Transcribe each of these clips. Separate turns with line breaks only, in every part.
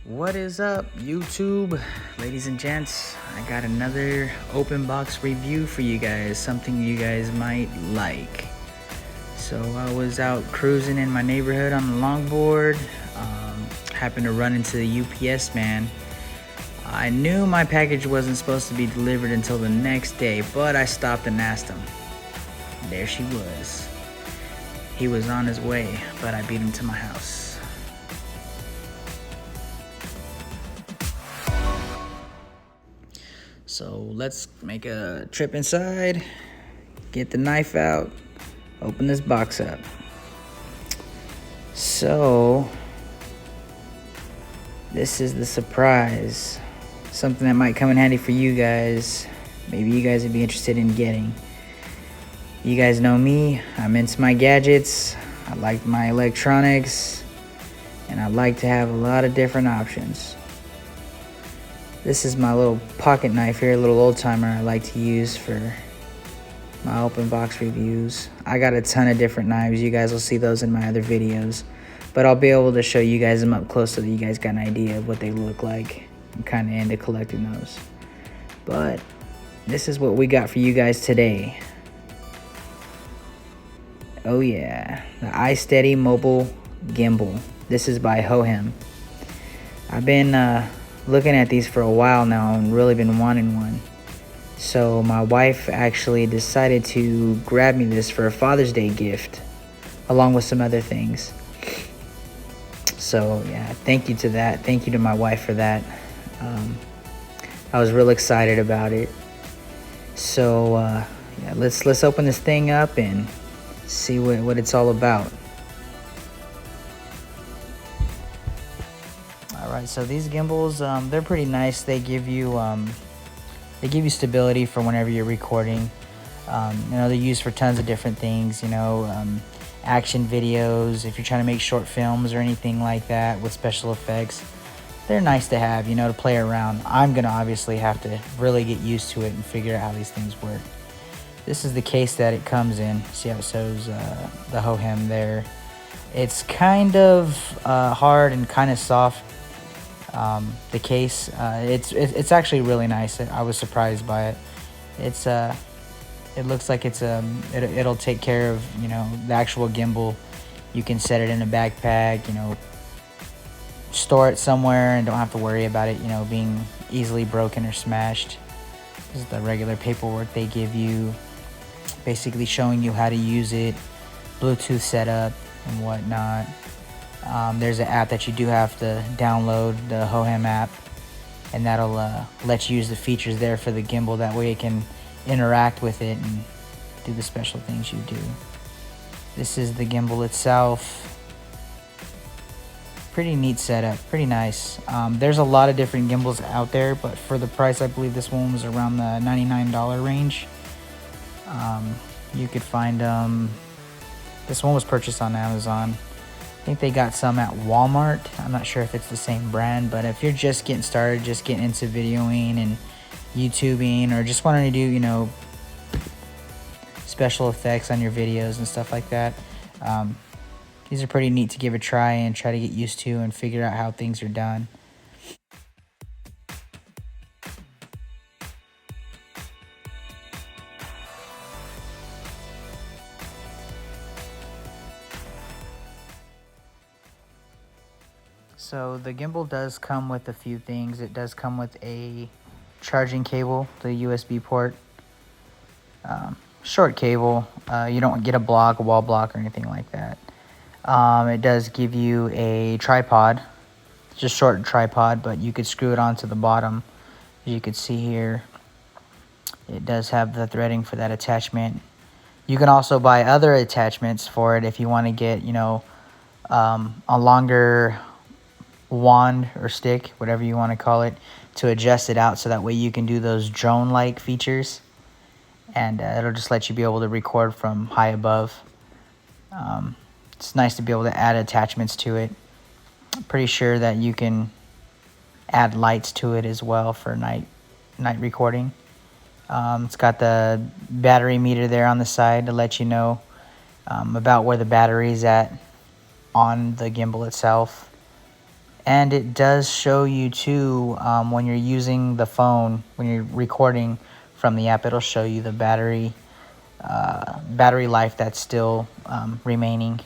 What is up, YouTube? Ladies and gents, I got another open box review for you guys, something you guys might like. So I was out cruising in my neighborhood on the longboard, happened to run into the UPS man. I knew my package wasn't supposed to be delivered until the next day, but I stopped and asked him. There she was. He was on his way, but I beat him to my house. So let's make a trip inside, get the knife out, open this box up. So this is the surprise, something that might come in handy for you guys. Maybe you guys would be interested in getting. You guys know me, I'm into my gadgets, I like my electronics, and I like to have a lot of different options. This is my little pocket knife here, a little old timer I like to use for my open box reviews. I got a ton of different knives. You guys will see those in my other videos, but I'll be able to show you guys them up close so that you guys got an idea of what they look like. I'm kind of into collecting those. But this is what we got for you guys today. Oh yeah, the iSteady mobile gimbal. This is by Hohem. I've been looking at these for a while now and really been wanting one. So my wife actually decided to grab me this for a Father's Day gift, along with some other things. So yeah, thank you to that. Thank you to my wife for that. I was real excited about it. So yeah, let's open this thing up and see what it's all about. Alright, so these gimbals, they're pretty nice. They give you stability for whenever you're recording. They're used for tons of different things, action videos, if you're trying to make short films or anything like that with special effects. They're nice to have, to play around. I'm going to obviously have to really get used to it and figure out how these things work. This is the case that it comes in. See how it shows the Hohem there. It's kind of hard and kind of soft. The case, it's actually really nice. I was surprised by it. It looks like it'll take care of the actual gimbal. You can set it in a backpack, store it somewhere and don't have to worry about it being easily broken or smashed. This is the regular paperwork they give you, basically showing you how to use it, Bluetooth setup and whatnot. There's an app that you do have to download, the Hohem app, and that'll let you use the features there for the gimbal. That way it can interact with it and do the special things you do. This is the gimbal itself. Pretty neat setup, pretty nice. There's a lot of different gimbals out there, but for the price, I believe this one was around the $99 range. You could find this one was purchased on Amazon. I think they got some at Walmart. I'm not sure if it's the same brand, but if you're just getting started, just getting into videoing and YouTubing, or just wanting to do, special effects on your videos and stuff like that, these are pretty neat to give a try and try to get used to and figure out how things are done. So the gimbal does come with a few things. It does come with a charging cable, the USB port, short cable. You don't get a wall block or anything like that. It does give you a tripod, just short tripod, but you could screw it onto the bottom. As you can see here, it does have the threading for that attachment. You can also buy other attachments for it if you want to get, a longer wand or stick, whatever you want to call it, to adjust it out so that way you can do those drone-like features, and it'll just let you be able to record from high above. It's nice to be able to add attachments to it. I'm pretty sure that you can add lights to it as well for night recording. It's got the battery meter there on the side to let you know about where the battery is at on the gimbal itself. And it does show you too, when you're using the phone, when you're recording from the app, it'll show you the battery life that's still remaining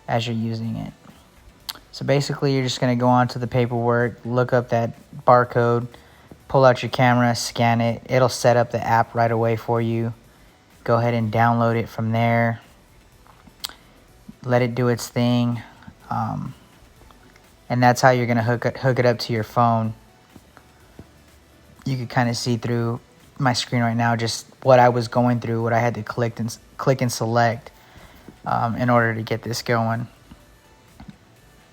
as you're using it. So basically, you're just going to go onto the paperwork, look up that barcode, pull out your camera, scan it. It'll set up the app right away for you. Go ahead and download it from there. Let it do its thing. And that's how you're going to hook it up to your phone. You can kind of see through my screen right now just what I was going through, what I had to click and select in order to get this going.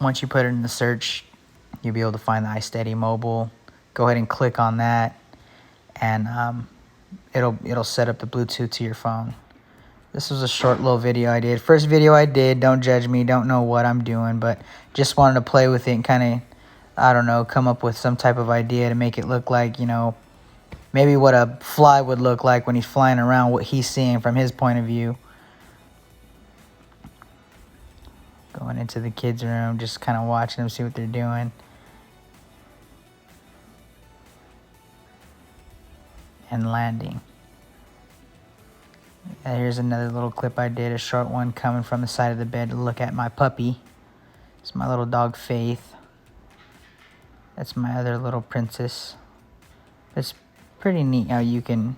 Once you put it in the search, you'll be able to find the iSteady mobile. Go ahead and click on that, and it'll set up the Bluetooth to your phone. This was a short little video I did. First video I did. Don't judge me. Don't know what I'm doing, but just wanted to play with it and kind of, I don't know, come up with some type of idea to make it look like, you know, maybe what a fly would look like when he's flying around, what he's seeing from his point of view. Going into the kids' room, just kind of watching them, see what they're doing. And landing. Here's another little clip I did, a short one coming from the side of the bed to look at my puppy. It's my little dog Faith. That's my other little princess. It's pretty neat how you can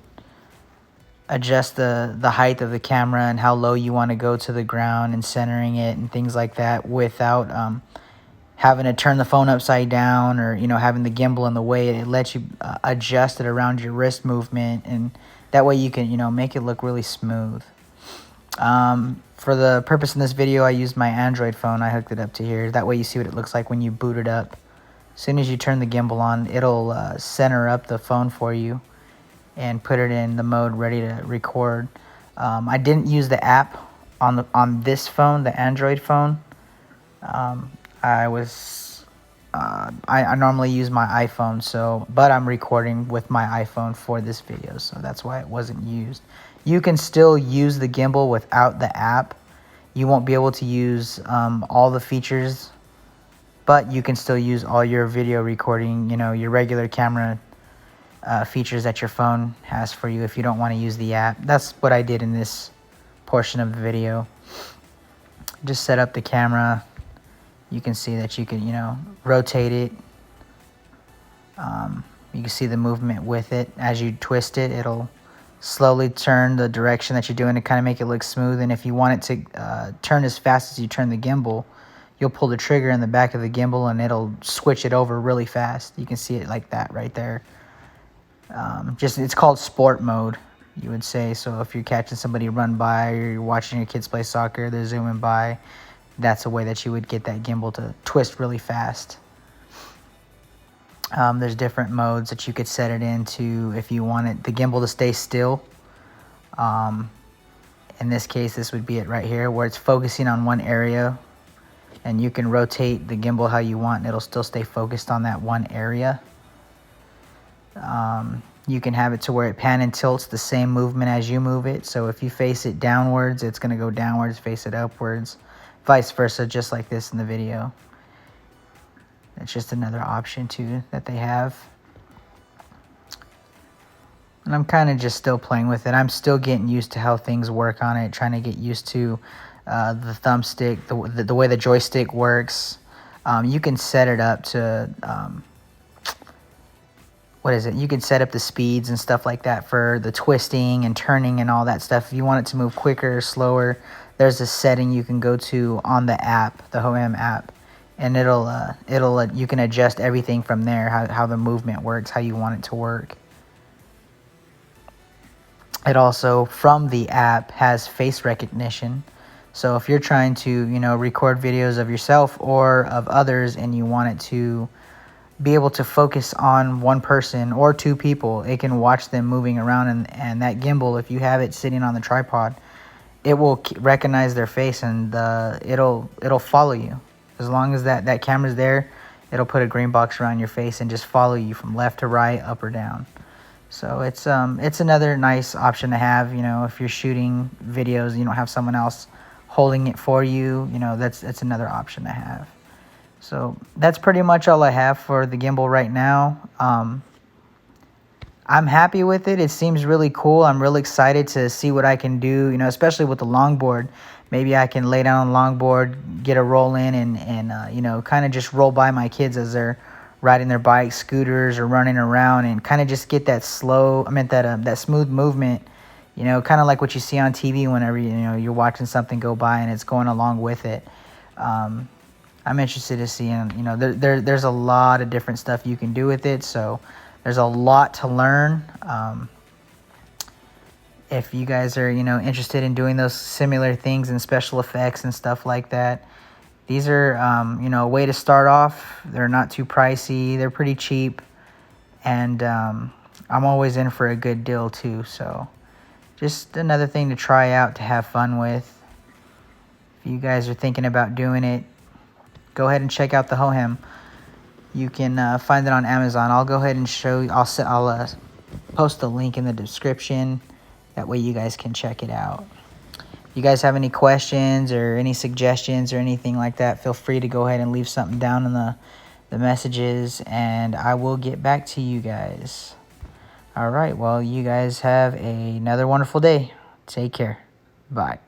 adjust the height of the camera and how low you want to go to the ground and centering it and things like that without having to turn the phone upside down or, you know, having the gimbal in the way. It lets you adjust it around your wrist movement, and that way you can, you know, make it look really smooth. For the purpose in this video, I used my Android phone. I hooked it up to here. That way you see what it looks like when you boot it up. As soon as you turn the gimbal on, it'll center up the phone for you and put it in the mode ready to record. I didn't use the app on this phone, the Android phone. I normally use my iPhone, but I'm recording with my iPhone for this video, so that's why it wasn't used. You can still use the gimbal without the app. You won't be able to use all the features, but you can still use all your video recording, you know, your regular camera features that your phone has for you if you don't want to use the app. That's what I did in this portion of the video. Just set up the camera. You can see that you can, you know, rotate it. You can see the movement with it. As you twist it, it'll slowly turn the direction that you're doing to kind of make it look smooth. And if you want it to turn as fast as you turn the gimbal, you'll pull the trigger in the back of the gimbal and it'll switch it over really fast. You can see it like that right there. It's called sport mode, you would say. So if you're catching somebody run by, or you're watching your kids play soccer, they're zooming by, that's a way that you would get that gimbal to twist really fast. There's different modes that you could set it into if you wanted the gimbal to stay still. In this case, this would be it right here, where it's focusing on one area, and you can rotate the gimbal how you want and it'll still stay focused on that one area. You can have it to where it pan and tilts the same movement as you move it. So if you face it downwards, it's going to go downwards, face it upwards, vice versa, just like this in the video. It's just another option too that they have. And I'm kind of just still playing with it. I'm still getting used to how things work on it, trying to get used to the thumbstick, the way the joystick works. You can set it up to... you can set up the speeds and stuff like that for the twisting and turning and all that stuff. If you want it to move quicker or slower, there's a setting you can go to on the app, the Hohem app, and you can adjust everything from there, how the movement works, how you want it to work. It also, from the app, has face recognition. So if you're trying to, you know, record videos of yourself or of others and you want it to be able to focus on one person or two people, it can watch them moving around, and that gimbal, if you have it sitting on the tripod, it will recognize their face, and it'll follow you. As long as that camera's there, it'll put a green box around your face and just follow you from left to right, up or down. So it's another nice option to have. You know, if you're shooting videos, you don't have someone else holding it for you, you know, that's another option to have. So that's pretty much all I have for the gimbal right now. I'm happy with it. It seems really cool. I'm really excited to see what I can do, you know, especially with the longboard. Maybe I can lay down on the longboard, get a roll in, and you know, kind of just roll by my kids as they're riding their bikes, scooters, or running around, and kind of just get that that smooth movement, you know, kind of like what you see on TV whenever, you know, you're watching something go by and it's going along with it. I'm interested to see, and you know, there's a lot of different stuff you can do with it, so there's a lot to learn. If you guys are, you know, interested in doing those similar things and special effects and stuff like that, these are, you know, a way to start off. They're not too pricey. They're pretty cheap, and I'm always in for a good deal too. So just another thing to try out, to have fun with. If you guys are thinking about doing it, go ahead and check out the Hohem. You can find it on Amazon. I'll go ahead and show you. I'll post a link in the description. That way you guys can check it out. If you guys have any questions or any suggestions or anything like that, feel free to go ahead and leave something down in the messages, and I will get back to you guys. All right, well, you guys have another wonderful day. Take care. Bye.